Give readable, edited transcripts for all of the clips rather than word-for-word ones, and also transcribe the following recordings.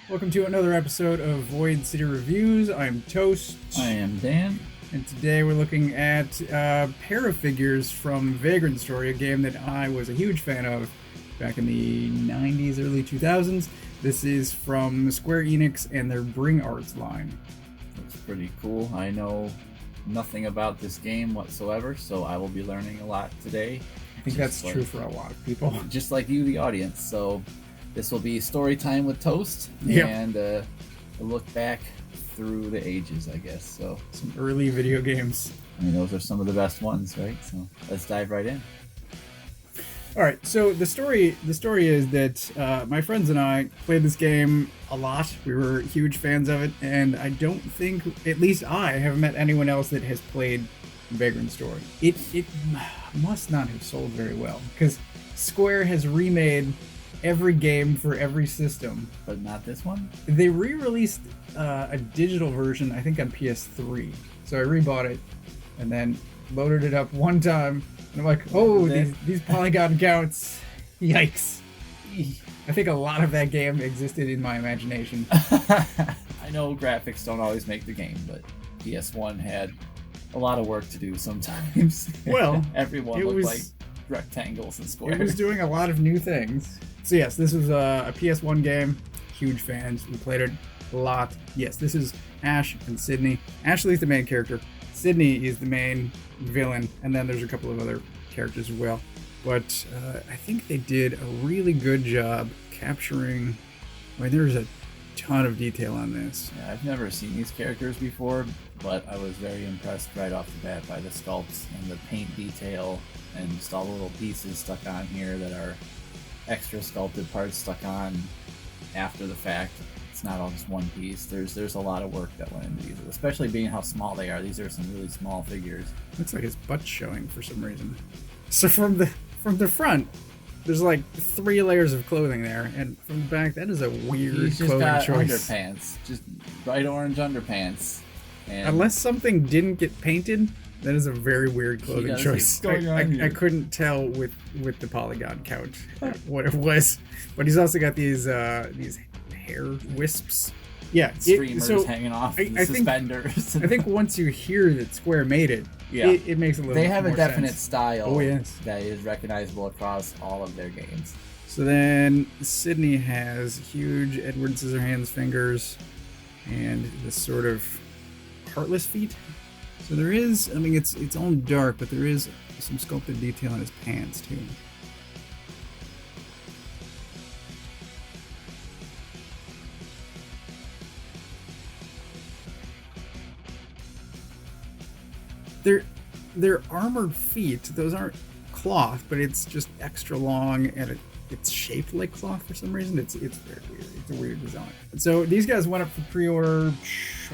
Welcome to another episode of Void City Reviews. I'm Toast. I am Dan. And today we're looking at pair of figures from Vagrant Story, a game that I was a huge fan of back in the 90s, early 2000s. This is from Square Enix and their Bring Arts line. It's pretty cool. I know nothing about this game whatsoever, so I will be learning a lot today. I think that's true for a lot of people. Just like you, the audience. So this will be story time with Toast and a look back through the ages, I guess. So some early video games. I mean, those are some of the best ones, right? So let's dive right in. All right, so the story is that my friends and I played this game a lot. We were huge fans of it, and I don't think, at least I, have met anyone else that has played Vagrant Story. It must not have sold very well, because Square has remade every game for every system. But not this one? They re-released a digital version, I think on PS3. So I rebought it, and then loaded it up one time, and I'm like, oh, these polygon counts, yikes. I think a lot of that game existed in my imagination. I know graphics don't always make the game, but PSOne had a lot of work to do sometimes. Well, everyone looked like rectangles and squares. It was doing a lot of new things. So yes, this was a PSOne game. Huge fans. We played it a lot. Yes, this is Ash and Sydney. Ashley's the main character. Sydney is the main villain, and then there's a couple of other characters as well. But I think they did a really good job capturing. I mean, there's a ton of detail on this. Yeah, I've never seen these characters before, but I was very impressed right off the bat by the sculpts and the paint detail, and just all the little pieces stuck on here that are extra sculpted parts stuck on after the fact. It's not all just one piece. There's a lot of work that went into these, especially being how small they are. These are some really small figures. Looks like his butt's showing for some reason. So from the front, there's like 3 layers of clothing there, and from the back, that is a weird He's just clothing got choice. Underpants, just bright orange underpants. And unless something didn't get painted, that is a very weird clothing choice. I couldn't tell with the polygon count what it was, but he's also got these hair wisps. Yeah, streamers hanging off, suspenders. I think once you hear that Square made it, it makes a little. They have more a definite sense. style. Oh yes, that is recognizable across all of their games. So then Sydney has huge Edward Scissorhands fingers and this sort of heartless feet. So there is, I mean, it's all dark, but there is some sculpted detail in his pants too. They're armored feet. Those aren't cloth, but it's just extra long, and it's shaped like cloth for some reason. It's very weird. It's a weird design. So these guys went up for pre-order.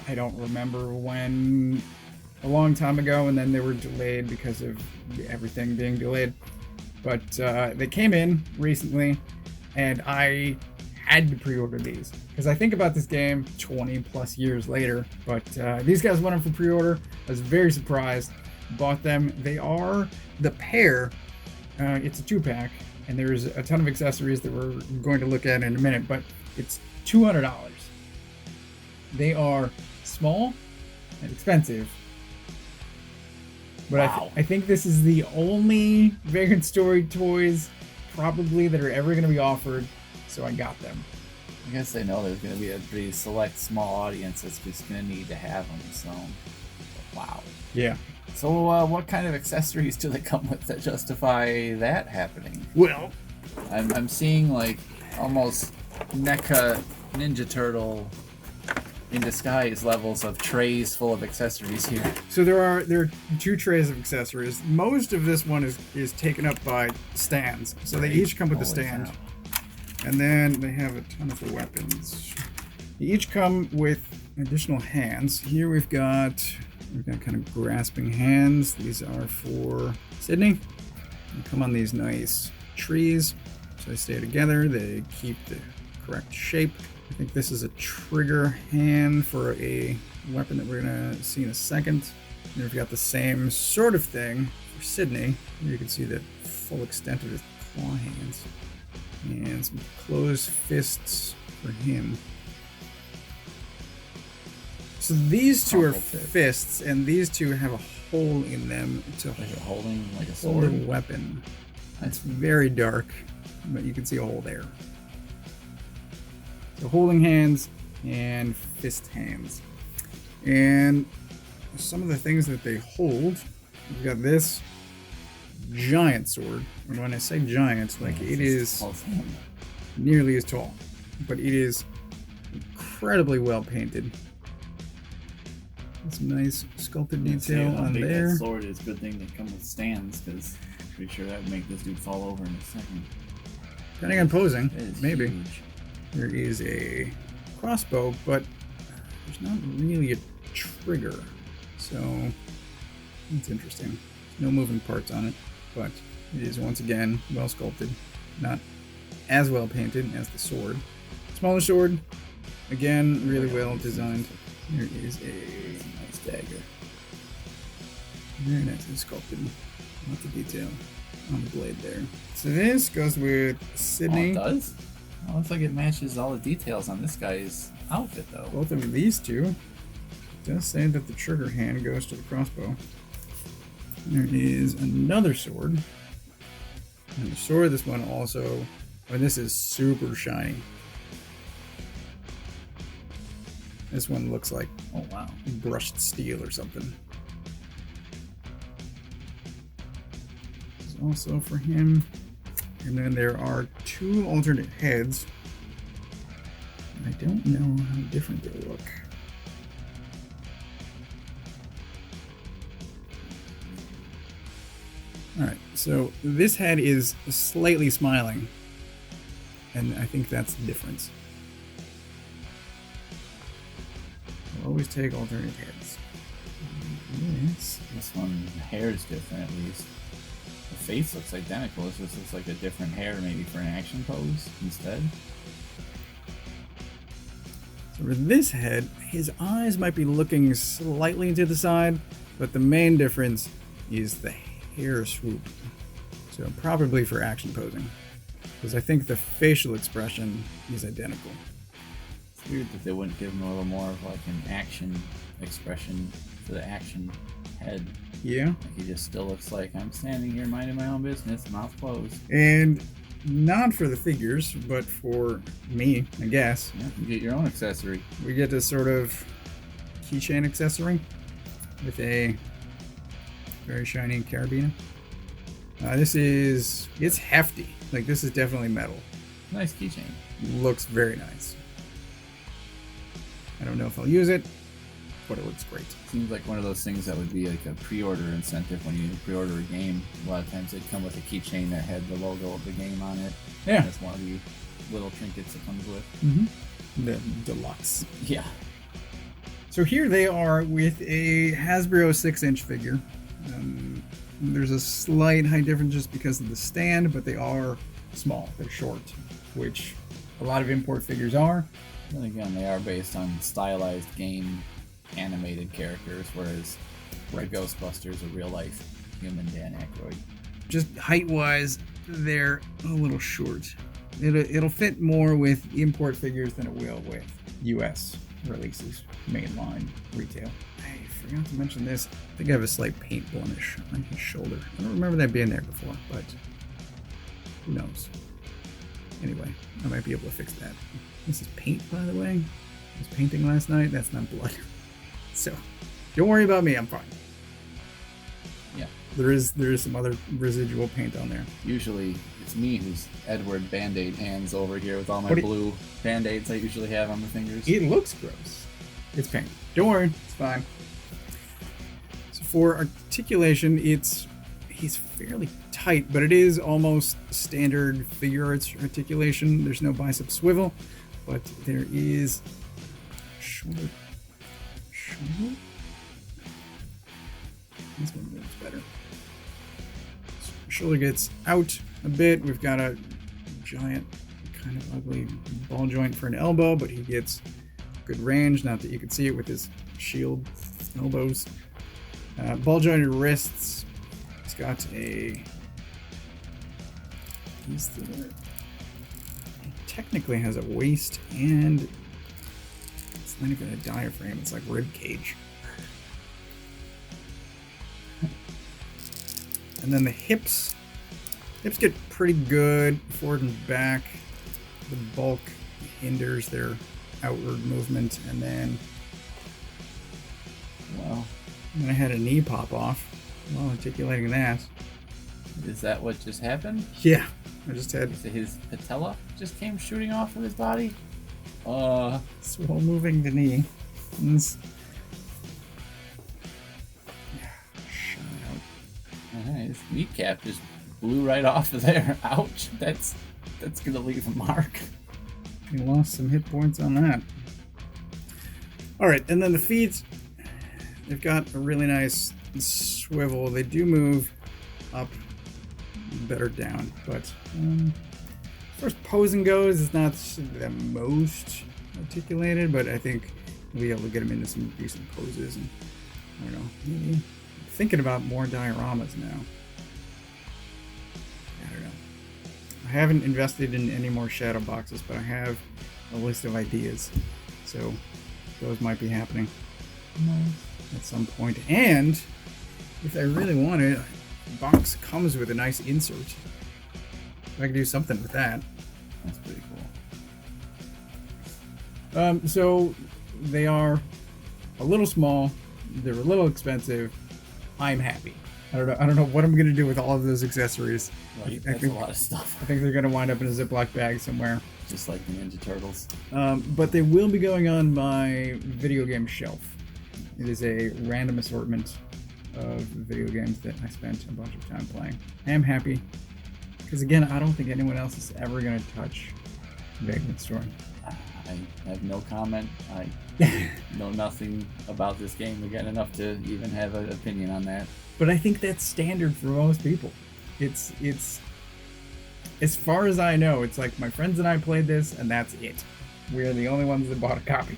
I don't remember when. A long time ago, and then they were delayed because of everything being delayed. But they came in recently, and I had to pre-order these because I think about this game 20 plus years later. But these guys went up for pre-order. I was very surprised. Bought them. They are the pair. It's a 2-pack, and there's a ton of accessories that we're going to look at in a minute. But it's $200. They are small and expensive. But wow. I think this is the only Vagrant Story toys probably that are ever going to be offered, so I got them. I guess they know there's going to be a pretty select small audience that's just going to need to have them, so wow. Yeah. So what kind of accessories do they come with that justify that happening? Well, I'm seeing like almost NECA Ninja Turtle in disguise levels of trays full of accessories here. So there are 2 trays of accessories. Most of this one is taken up by stands. So they each come with a stand. And then they have a ton of the weapons. They each come with additional hands. Here we've got kind of grasping hands. These are for Sydney. They come on these nice trees. So they stay together. They keep the correct shape. I think this is a trigger hand for a weapon that we're going to see in a second. And we've got the same sort of thing for Sydney. Here you can see the full extent of his claw hands. And some closed fists for him. So these two are crumpled tip. fists, and these two have a hole in them to Like a holding like a hold a sword. weapon. It's very dark, but you can see a hole there. So holding hands and fist hands. And some of the things that they hold, we've got this giant sword. And when I say giant, like it is nearly as tall, but it is incredibly well painted. Some nice sculpted detail on there. That sword is a good thing they come with stands, because I'm pretty sure that would make this dude fall over in a second. Depending on posing, maybe. Huge. There is a crossbow, but there's not really a trigger. So it's interesting. No moving parts on it, but it is once again well sculpted. Not as well painted as the sword. Smaller sword, again, really well designed. There is a nice dagger. Very nicely sculpted. Lots of detail on the blade there. So this goes with Sydney. Oh, it does? Well, looks like it matches all the details on this guy's outfit, though. Both of these two. It does say that the trigger hand goes to the crossbow. There is another sword. And the sword, this one also, this is super shiny. This one looks like, Oh, wow. brushed steel or something. This is also for him. And then there are two alternate heads. I don't know how different they look. Alright, so this head is slightly smiling. And I think that's the difference. I'll always take alternate heads. Yes. This one, the hair is different at least. The face looks identical. This just looks like a different hair, maybe for an action pose instead. So for this head, his eyes might be looking slightly to the side, but the main difference is the hair swoop. So probably for action posing, because I think the facial expression is identical. It's weird that they wouldn't give him a little more of like an action expression for the action head. Yeah. Like he just still looks like I'm standing here minding my own business, mouth closed. And not for the figures, but for me, I guess. Yeah, you get your own accessory. We get this sort of keychain accessory with a very shiny carabiner. It's hefty. Like, this is definitely metal. Nice keychain. Looks very nice. I don't know if I'll use it, but it looks great. Seems like one of those things that would be like a pre-order incentive when you pre-order a game. A lot of times they'd come with a keychain that had the logo of the game on it. Yeah. That's one of the little trinkets it comes with. Mm-hmm. The deluxe. Yeah. So here they are with a Hasbro 6-inch figure. There's a slight height difference just because of the stand, but they are small. They're short, which a lot of import figures are. And again, they are based on stylized game animated characters, whereas the Ghostbusters are real life human Dan Aykroyd. Just height-wise, they're a little short. It'll fit more with import figures than it will with US releases, mainline retail. I forgot to mention this. I think I have a slight paint blemish on his shoulder. I don't remember that being there before, but who knows? Anyway, I might be able to fix that. This is paint, by the way. I was painting last night. That's not blood. So, don't worry about me. I'm fine. Yeah. There is some other residual paint on there. Usually, it's me who's Edward Band-Aid hands over here with all my blue Band-Aids I usually have on the fingers. It looks gross. It's paint. Don't worry. It's fine. So for articulation, he's fairly tight, but it is almost standard figure arts articulation. There's no bicep swivel, but there is shoulder. This one moves better. Shoulder gets out a bit. We've got a giant, kind of ugly ball joint for an elbow, but he gets good range. Not that you can see it with his shield elbows. Ball jointed wrists. He's got he technically has a waist and it's It's not even a diaphragm, it's like rib cage. And then the hips get pretty good forward and back. The bulk hinders their outward movement, and then I had a knee pop off while articulating that. Is that what just happened? Yeah, I just had his patella just came shooting off of his body. So while moving the knee, shut out. His kneecap just blew right off of there. Ouch! That's gonna leave a mark. He lost some hit points on that. All right, and then the feet, they've got a really nice swivel. They do move up, better down, but as far as posing goes, it's not the most articulated, but I think we'll be able to get them into some decent poses. And I don't know, maybe thinking about more dioramas now. I don't know. I haven't invested in any more shadow boxes, but I have a list of ideas, so those might be happening at some point. And if I really want it, the box comes with a nice insert. I can do something with that. That's pretty cool. So they are a little small. They're a little expensive. I'm happy. I don't know what I'm gonna do with all of those accessories. Right, that's a lot of stuff. I think they're gonna wind up in a Ziploc bag somewhere. Just like the Ninja Turtles. But they will be going on my video game shelf. It is a random assortment of video games that I spent a bunch of time playing. I am happy, because again, I don't think anyone else is ever gonna touch Vagrant Story. I have no comment. I know nothing about this game again enough to even have an opinion on that. But I think that's standard for most people. It's as far as I know, it's like my friends and I played this, and that's it. We're the only ones that bought a copy.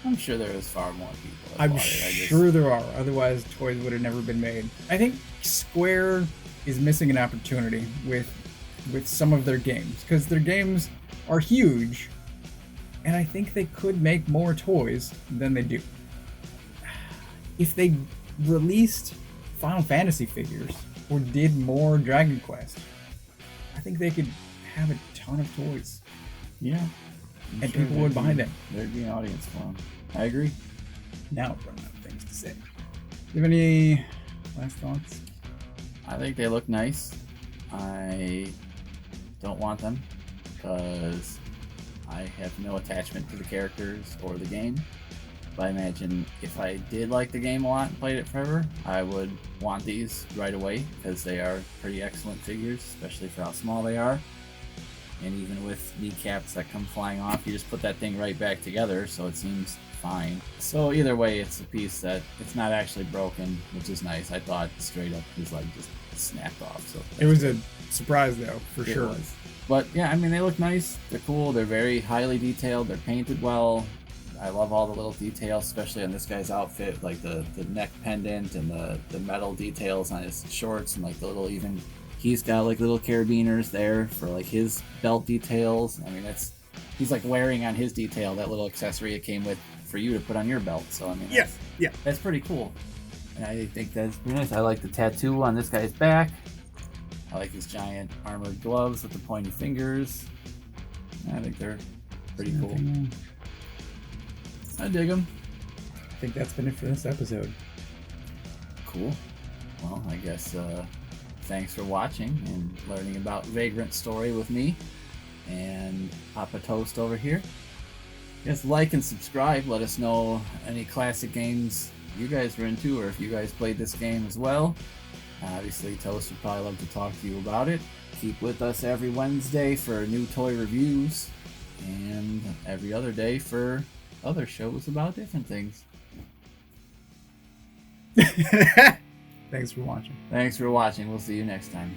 I'm sure there is far more people that I'm bought it. sure there are. Otherwise, toys would have never been made. I think Square is missing an opportunity with some of their games, because their games are huge, and I think they could make more toys than they do. If they released Final Fantasy figures or did more Dragon Quest, I think they could have a ton of toys. Yeah. And people would buy them. There'd be an audience for them. I agree. Now I'm running out of things to say. Do you have any last thoughts? I think they look nice. I don't want them because I have no attachment to the characters or the game. But I imagine if I did like the game a lot and played it forever, I would want these right away because they are pretty excellent figures, especially for how small they are. And even with kneecaps that come flying off, you just put that thing right back together, so it seems fine. So either way, it's a piece that it's not actually broken, which is nice. I thought straight up his leg just snapped off. So it was a surprise though, for sure. Was. But yeah, I mean, they look nice. They're cool. They're very highly detailed. They're painted well. I love all the little details, especially on this guy's outfit, like the neck pendant and the metal details on his shorts, and like the little even. He's got like little carabiners there for like his belt details. I mean, he's like wearing on his detail that little accessory it came with for you to put on your belt. So I mean, that's pretty cool. And I think that's pretty nice. I like the tattoo on this guy's back. I like his giant armored gloves with the pointy fingers. I think they're pretty cool. I dig them. I think that's been it for this episode. Cool. Well, I guess thanks for watching and learning about Vagrant Story with me and Papa Toast over here. Just like and subscribe. Let us know any classic games you guys were into, or if you guys played this game as well. Obviously, Toast would probably love to talk to you about it. Keep with us every Wednesday for new toy reviews, and every other day for other shows about different things. Thanks for watching. Thanks for watching. We'll see you next time.